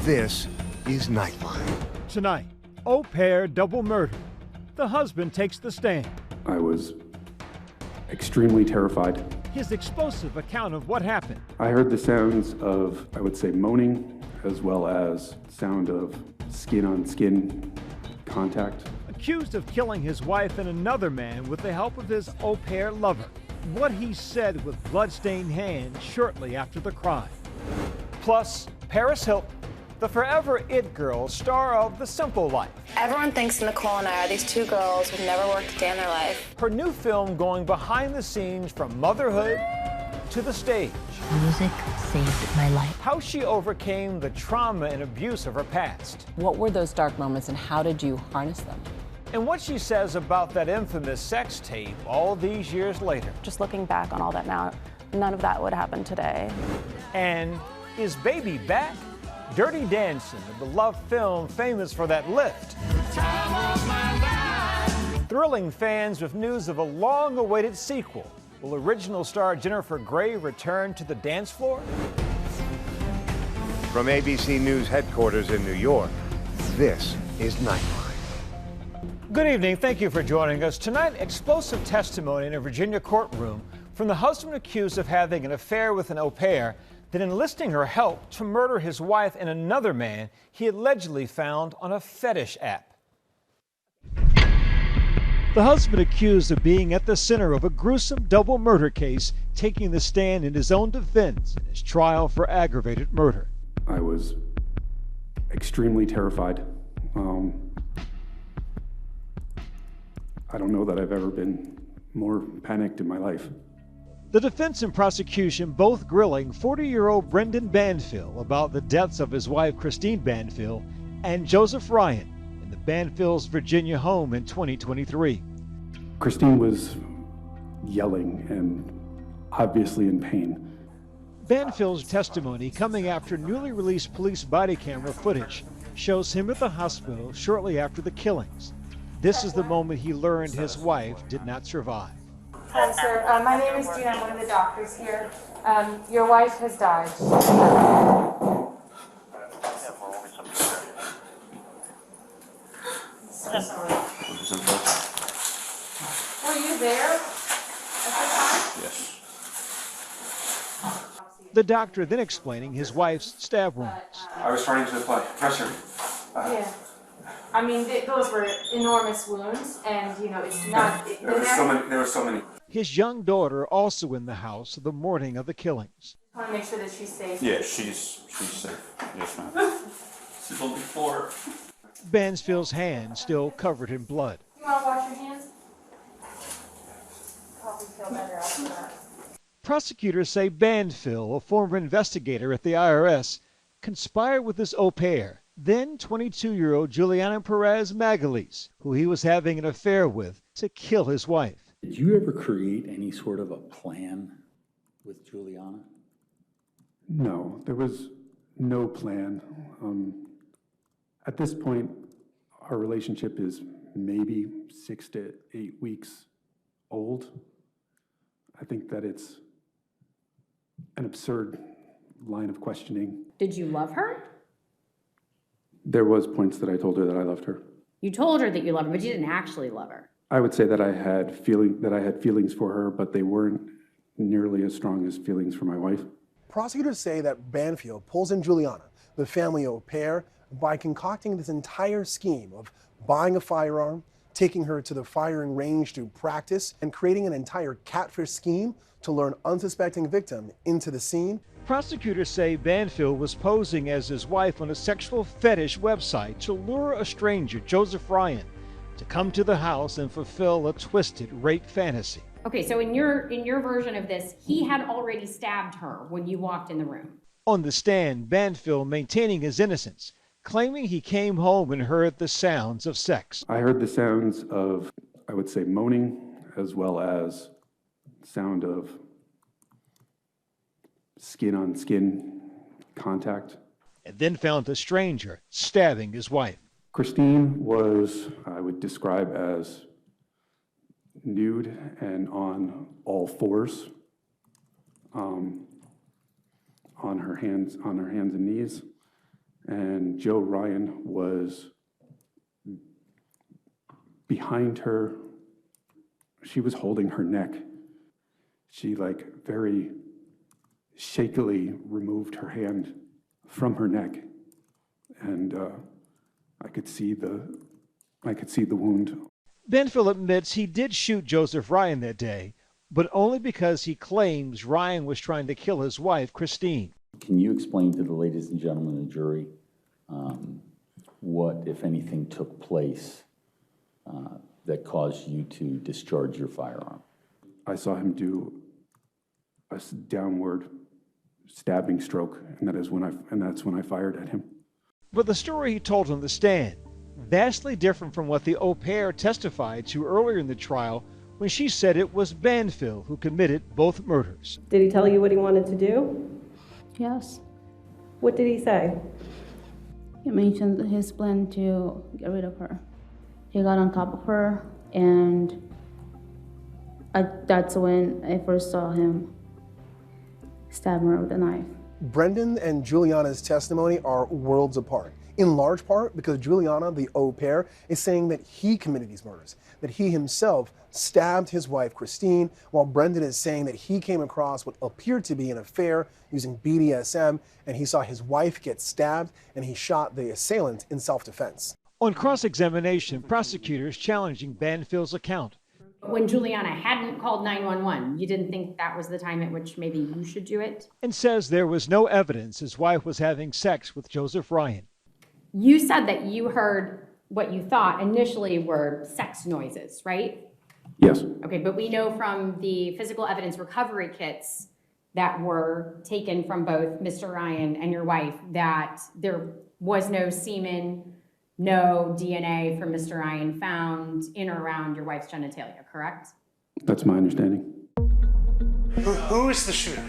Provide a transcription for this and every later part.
This is Nightline. Tonight, au pair double murder. The husband takes the stand. I was extremely terrified. His explosive account of what happened. I heard the sounds of, I would say, moaning, as well as sound of skin-on-skin contact. Accused of killing his wife and another man with the help of his au pair lover. What he said with bloodstained hands shortly after the crime. Plus, Paris Hilton, the forever it girl, star of The Simple Life. Everyone thinks Nicole and I are these two girls who've never worked a day in their life. Her new film going behind the scenes from motherhood to the stage. Music saved my life. How she overcame the trauma and abuse of her past. What were those dark moments and how did you harness them? And what she says about that infamous sex tape all these years later. Just looking back on all that now, none of that would happen today. And is Baby back? Dirty Dancing, a beloved film famous for that lift. Thrilling fans with news of a long-awaited sequel. Will original star Jennifer Grey return to the dance floor? From ABC News headquarters in New York, this is Nightline. Good evening. Thank you for joining us. Tonight, explosive testimony in a Virginia courtroom from the husband accused of having an affair with an au pair, then enlisting her help to murder his wife and another man he allegedly found on a fetish app. The husband accused of being at the center of a gruesome double murder case, taking the stand in his own defense in his trial for aggravated murder. I was extremely terrified. I don't know that I've ever been more panicked in my life. The defense and prosecution both grilling 40-year-old Brendan Banfield about the deaths of his wife Christine Banfield and Joseph Ryan in the Banfield's Virginia home in 2023. Christine was yelling and obviously in pain. Banfield's testimony, coming after newly released police body camera footage, shows him at the hospital shortly after the killings. This is the moment he learned his wife did not survive. Hi, sir. My name is Gina. I'm one of the doctors here. Your wife has died. So sorry. Were you there at the time? Yes. The doctor then explaining his wife's stab wounds. I was trying to apply pressure. Yeah. I mean, those were enormous wounds, and you know, it's not. There were so many. His young daughter also in the house the morning of the killings. I want to make sure that she's safe. Yeah, she's safe. Yes, ma'am. She's only 4. Banfield's hand still covered in blood. You want to wash your hands? Probably feel better after that. Prosecutors say Banfield, a former investigator at the IRS, conspired with his au pair, then 22-year-old Juliana Perez Magalese, who he was having an affair with, to kill his wife. Did you ever create any sort of a plan with Juliana? No, there was no plan. At this point, our relationship is maybe 6 to 8 weeks old. I think that it's an absurd line of questioning. Did you love her? There was points that I told her that I loved her. You told her that you loved her, but you didn't actually love her. I would say that I had feelings for her, but they weren't nearly as strong as feelings for my wife. Prosecutors say that Banfield pulls in Juliana, the family au pair, by concocting this entire scheme of buying a firearm, taking her to the firing range to practice, and creating an entire catfish scheme to lure an unsuspecting victim into the scene. Prosecutors say Banfield was posing as his wife on a sexual fetish website to lure a stranger, Joseph Ryan, to come to the house and fulfill a twisted rape fantasy. Okay, so in your version of this, he had already stabbed her when you walked in the room. On the stand, Banfield maintaining his innocence, claiming he came home and heard the sounds of sex. I heard the sounds of, I would say, moaning, as well as sound of skin-on-skin contact. And then found a stranger stabbing his wife. Christine was, I would describe as nude and on all fours, on her hands and knees, and Joe Ryan was behind her. She was holding her neck. She very shakily removed her hand from her neck, and I could see the wound. Banfield admits he did shoot Joseph Ryan that day, but only because he claims Ryan was trying to kill his wife, Christine. Can you explain to the ladies and gentlemen of the jury what, if anything, took place that caused you to discharge your firearm? I saw him do a downward stabbing stroke, and that's when I fired at him. But the story he told on the stand, vastly different from what the au pair testified to earlier in the trial when she said it was Banfield who committed both murders. Did he tell you what he wanted to do? Yes. What did he say? He mentioned his plan to get rid of her. He got on top of her, and that's when I first saw him stab her with a knife. Brendan and Juliana's testimony are worlds apart, in large part because Juliana, the au pair, is saying that he committed these murders, that he himself stabbed his wife, Christine, while Brendan is saying that he came across what appeared to be an affair using BDSM, and he saw his wife get stabbed, and he shot the assailant in self-defense. On cross-examination, prosecutors challenging Banfield's account. When Juliana hadn't called 911, you didn't think that was the time at which maybe you should do it? And says there was no evidence his wife was having sex with Joseph Ryan. You said that you heard what you thought initially were sex noises, right? Yes. Okay, but we know from the physical evidence recovery kits that were taken from both Mr. Ryan and your wife that there was no semen, no DNA from Mr. Ryan found in or around your wife's genitalia, correct? That's my understanding. Who is the shooter?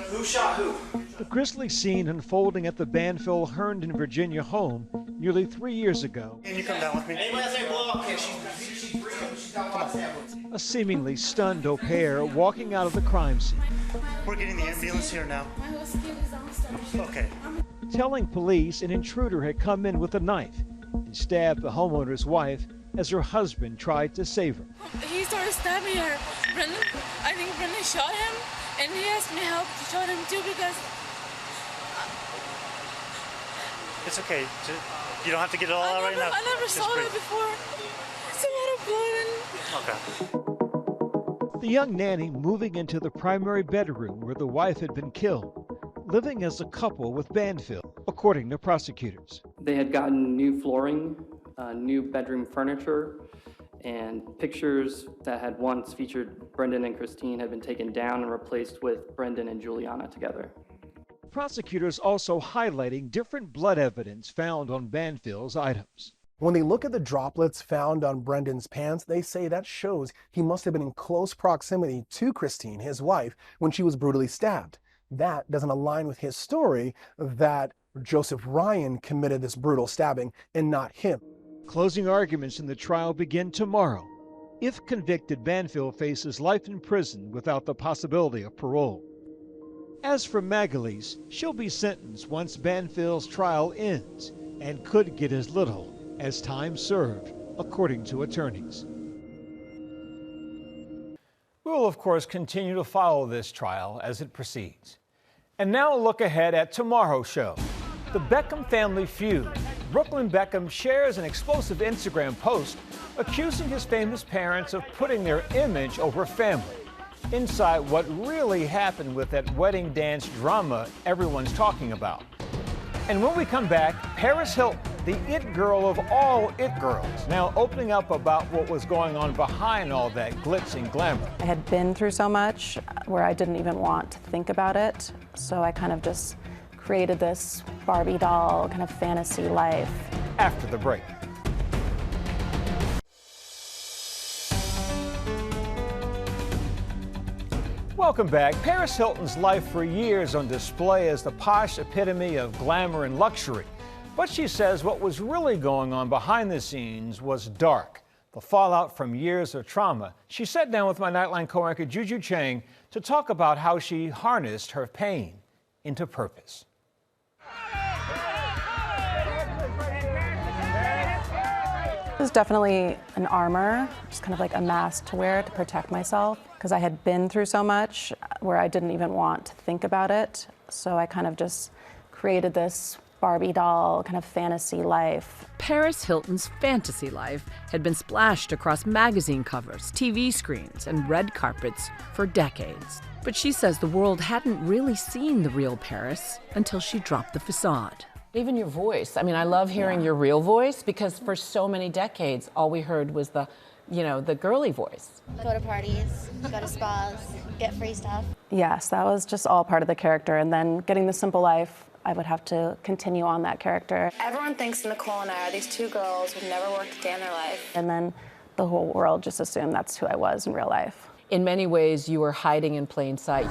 Who shot who? The grisly scene unfolding at the Banfield Herndon, Virginia home nearly 3 years ago. Can you come down with me? Anybody say blow up? Yeah, she's breathing. She's got a lot of A seemingly stunned au pair walking out of the crime scene. We're getting the ambulance here now. Okay. Telling police an intruder had come in with a knife and stabbed the homeowner's wife as her husband tried to save her. He started stabbing her. I think Brendan shot him, and he asked me help to shot him too because... It's okay. You don't have to get it all out right now. I never saw that before. It's a lot of blood. Okay. The young nanny moving into the primary bedroom where the wife had been killed, living as a couple with Banfield, according to prosecutors. They had gotten new flooring, new bedroom furniture, and pictures that had once featured Brendan and Christine had been taken down and replaced with Brendan and Juliana together. Prosecutors also highlighting different blood evidence found on Banfield's items. When they look at the droplets found on Brendan's pants, they say that shows he must have been in close proximity to Christine, his wife, when she was brutally stabbed. That doesn't align with his story that Joseph Ryan committed this brutal stabbing and not him. Closing arguments in the trial begin tomorrow. If convicted, Banfield faces life in prison without the possibility of parole. As for Magalese, she'll be sentenced once Banfield's trial ends and could get as little as time served, according to attorneys. We will, of course, continue to follow this trial as it proceeds. And now a look ahead at tomorrow's show. The Beckham family feud. Brooklyn Beckham shares an explosive Instagram post accusing his famous parents of putting their image over family. Inside what really happened with that wedding dance drama everyone's talking about. And when we come back, Paris Hilton, the it girl of all it girls, now opening up about what was going on behind all that glitz and glamour. I had been through so much where I didn't even want to think about it, so I kind of just created this Barbie doll kind of fantasy life. After the break. Welcome back. Paris Hilton's life for years on display as the posh epitome of glamour and luxury. But she says what was really going on behind the scenes was dark. The fallout from years of trauma. She sat down with my Nightline co-anchor Juju Chang to talk about how she harnessed her pain into purpose. It was definitely an armor, just kind of like a mask to wear to protect myself, because I had been through so much where I didn't even want to think about it. So I kind of just created this Barbie doll kind of fantasy life. Paris Hilton's fantasy life had been splashed across magazine covers, TV screens, and red carpets for decades. But she says the world hadn't really seen the real Paris until she dropped the facade. Even your voice. I mean, I love hearing your real voice, because for so many decades, all we heard was the girly voice. Go to parties, go to spas, get free stuff. Yes, that was just all part of the character. And then getting the simple life, I would have to continue on that character. Everyone thinks Nicole and I are these two girls who've never worked a day in their life. And then the whole world just assumed that's who I was in real life. In many ways, you were hiding in plain sight.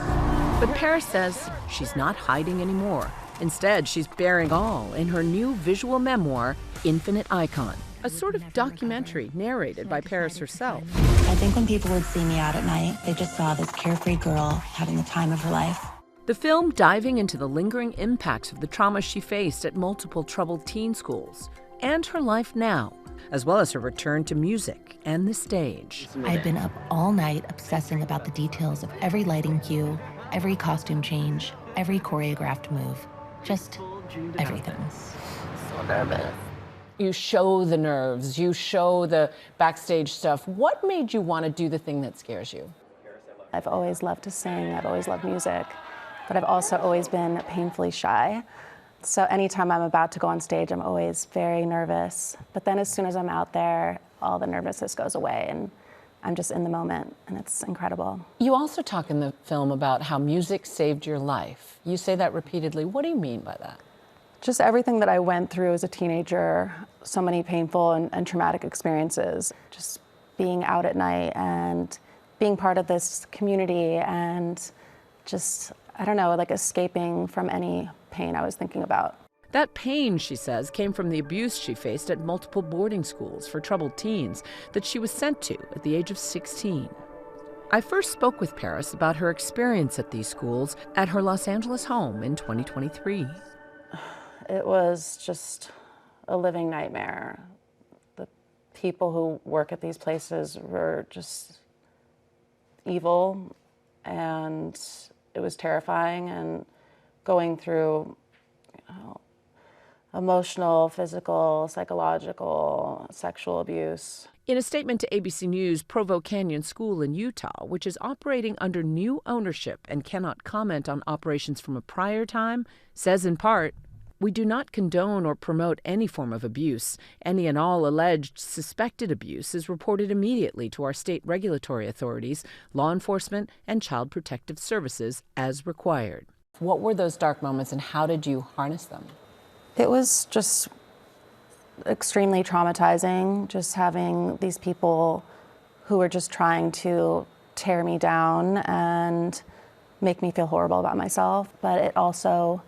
But Paris says she's not hiding anymore. Instead, she's bearing all in her new visual memoir, Infinite Icon, a sort of documentary narrated by Paris herself. I think when people would see me out at night, they just saw this carefree girl having the time of her life. The film diving into the lingering impacts of the trauma she faced at multiple troubled teen schools and her life now, as well as her return to music and the stage. I'd been up all night obsessing about the details of every lighting cue, every costume change, every choreographed move. Just everything. So nervous. You show the nerves, you show the backstage stuff. What made you want to do the thing that scares you? I've always loved to sing, I've always loved music, but I've also always been painfully shy. So anytime I'm about to go on stage, I'm always very nervous. But then as soon as I'm out there, all the nervousness goes away and I'm just in the moment, and it's incredible. You also talk in the film about how music saved your life. You say that repeatedly. What do you mean by that? Just everything that I went through as a teenager, so many painful and traumatic experiences. Just being out at night and being part of this community and just, I don't know, like escaping from any pain I was thinking about. That pain, she says, came from the abuse she faced at multiple boarding schools for troubled teens that she was sent to at the age of 16. I first spoke with Paris about her experience at these schools at her Los Angeles home in 2023. It was just a living nightmare. The people who work at these places were just evil, and it was terrifying, and going through emotional, physical, psychological, sexual abuse. In a statement to ABC News, Provo Canyon School in Utah, which is operating under new ownership and cannot comment on operations from a prior time, says in part, "We do not condone or promote any form of abuse. Any and all alleged suspected abuse is reported immediately to our state regulatory authorities, law enforcement, and child protective services as required." What were those dark moments and how did you harness them? It was just extremely traumatizing, just having these people who were just trying to tear me down and make me feel horrible about myself. But it also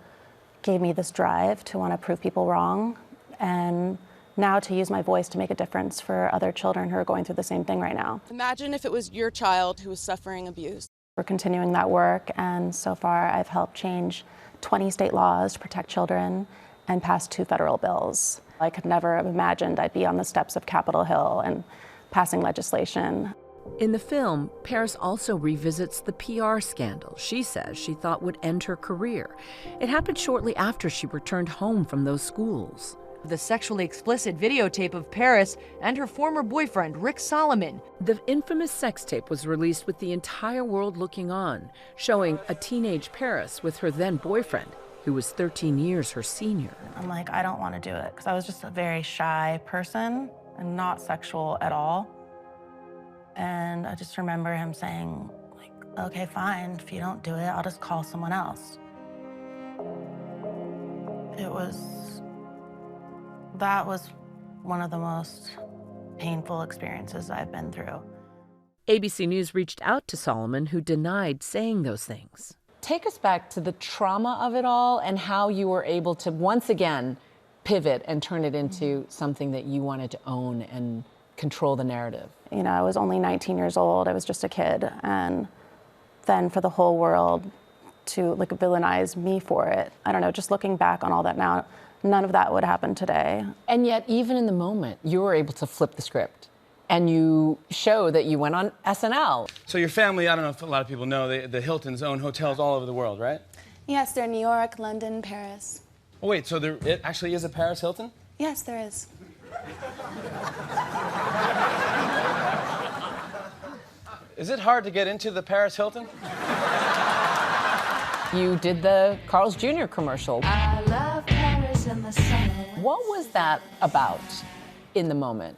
gave me this drive to want to prove people wrong, and now to use my voice to make a difference for other children who are going through the same thing right now. Imagine if it was your child who was suffering abuse. We're continuing that work, and so far I've helped change 20 state laws to protect children and pass 2 federal bills. I could never have imagined I'd be on the steps of Capitol Hill and passing legislation. In the film, Paris also revisits the PR scandal she says she thought would end her career. It happened shortly after she returned home from those schools. The sexually explicit videotape of Paris and her former boyfriend, Rick Solomon. The infamous sex tape was released with the entire world looking on, showing a teenage Paris with her then boyfriend, who was 13 years her senior. I'm like, I don't want to do it, because I was just a very shy person and not sexual at all. And I just remember him saying, like, okay, fine, if you don't do it, I'll just call someone else. That was one of the most painful experiences I've been through. ABC News reached out to Solomon, who denied saying those things. Take us back to the trauma of it all and how you were able to once again pivot and turn it into something that you wanted to own and control the narrative. You know, I was only 19 years old. I was just a kid. And then for the whole world to like villainize me for it. I don't know, just looking back on all that now, none of that would happen today. And yet, even in the moment, you were able to flip the script. And you show that you went on SNL. So your family, I don't know if a lot of people know, the Hiltons own hotels all over the world, right? Yes, they're New York, London, Paris. Oh, wait, so it actually is a Paris Hilton? Yes, there is. Is it hard to get into the Paris Hilton? You did the Carl's Jr. commercial. I love Paris in the summer. What was that about in the moment?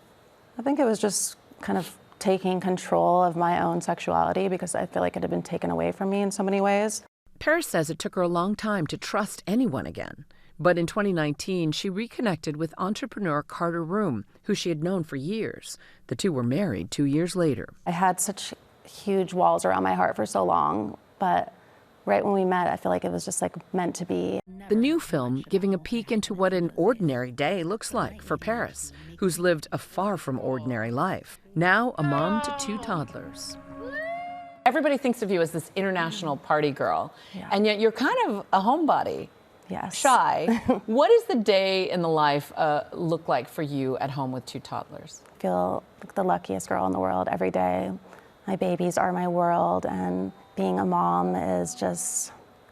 I think it was just kind of taking control of my own sexuality because I feel like it had been taken away from me in so many ways. Paris says it took her a long time to trust anyone again. But in 2019, she reconnected with entrepreneur Carter Room, who she had known for years. The two were married 2 years later. I had such huge walls around my heart for so long, but right when we met, I feel like it was just like meant to be. The new film giving a peek into what an ordinary day looks like for Paris, who's lived a far from ordinary life. Now a mom to 2 toddlers. Everybody thinks of you as this international party girl, and yet you're kind of a homebody. Yes. Shy. What does the day in the life look like for you at home with 2 toddlers? I feel like the luckiest girl in the world every day. My babies are my world, and being a mom is just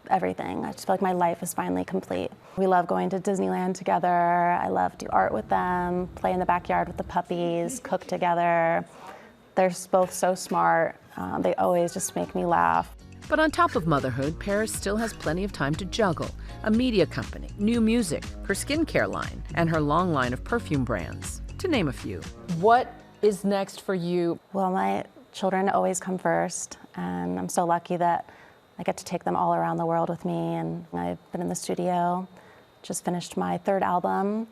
everything. I just feel like my life is finally complete. We love going to Disneyland together. I love do art with them, play in the backyard with the puppies, cook together. They're both so smart. They always just make me laugh. But on top of motherhood, Paris still has plenty of time to juggle a media company, new music, her skincare line, and her long line of perfume brands, to name a few. What is next for you? Well, my children always come first, and I'm so lucky that I get to take them all around the world with me, and I've been in the studio, just finished my 3rd album.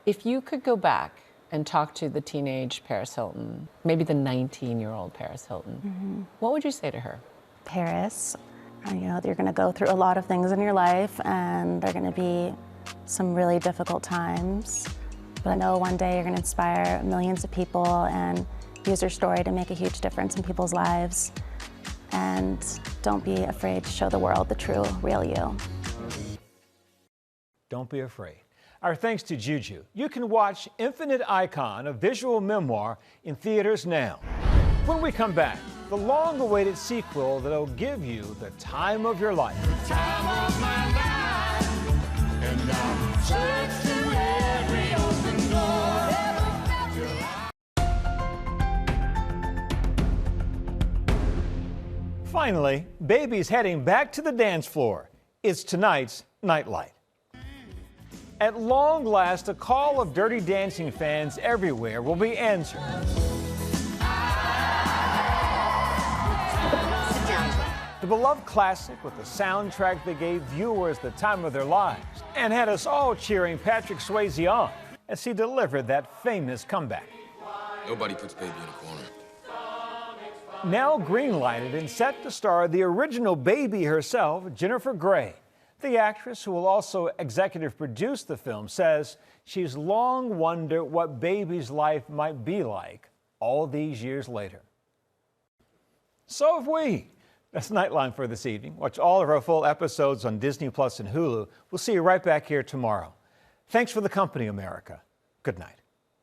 If you could go back and talk to the teenage Paris Hilton, maybe the 19-year-old Paris Hilton, what would you say to her? Paris, you know, you're gonna go through a lot of things in your life, and they're gonna be some really difficult times. But I know one day you're gonna inspire millions of people and use your story to make a huge difference in people's lives. And don't be afraid to show the world the true, real you. Don't be afraid. Our thanks to Juju. You can watch Infinite Icon, a visual memoir, in theaters now. When we come back, the long-awaited sequel that'll give you the time of your life. The time of my life, and I'm searching every open door. Finally, baby's heading back to the dance floor. It's tonight's Nightline. At long last, a call of Dirty Dancing fans everywhere will be answered. The beloved classic with a soundtrack that gave viewers the time of their lives and had us all cheering Patrick Swayze on as he delivered that famous comeback. Nobody puts baby in a corner. Now green-lighted and set to star the original baby herself, Jennifer Grey. The actress, who will also executive produce the film, says she's long wondered what baby's life might be like all these years later. So have we. That's Nightline for this evening. Watch all of our full episodes on Disney Plus and Hulu. We'll see you right back here tomorrow. Thanks for the company, America. Good night.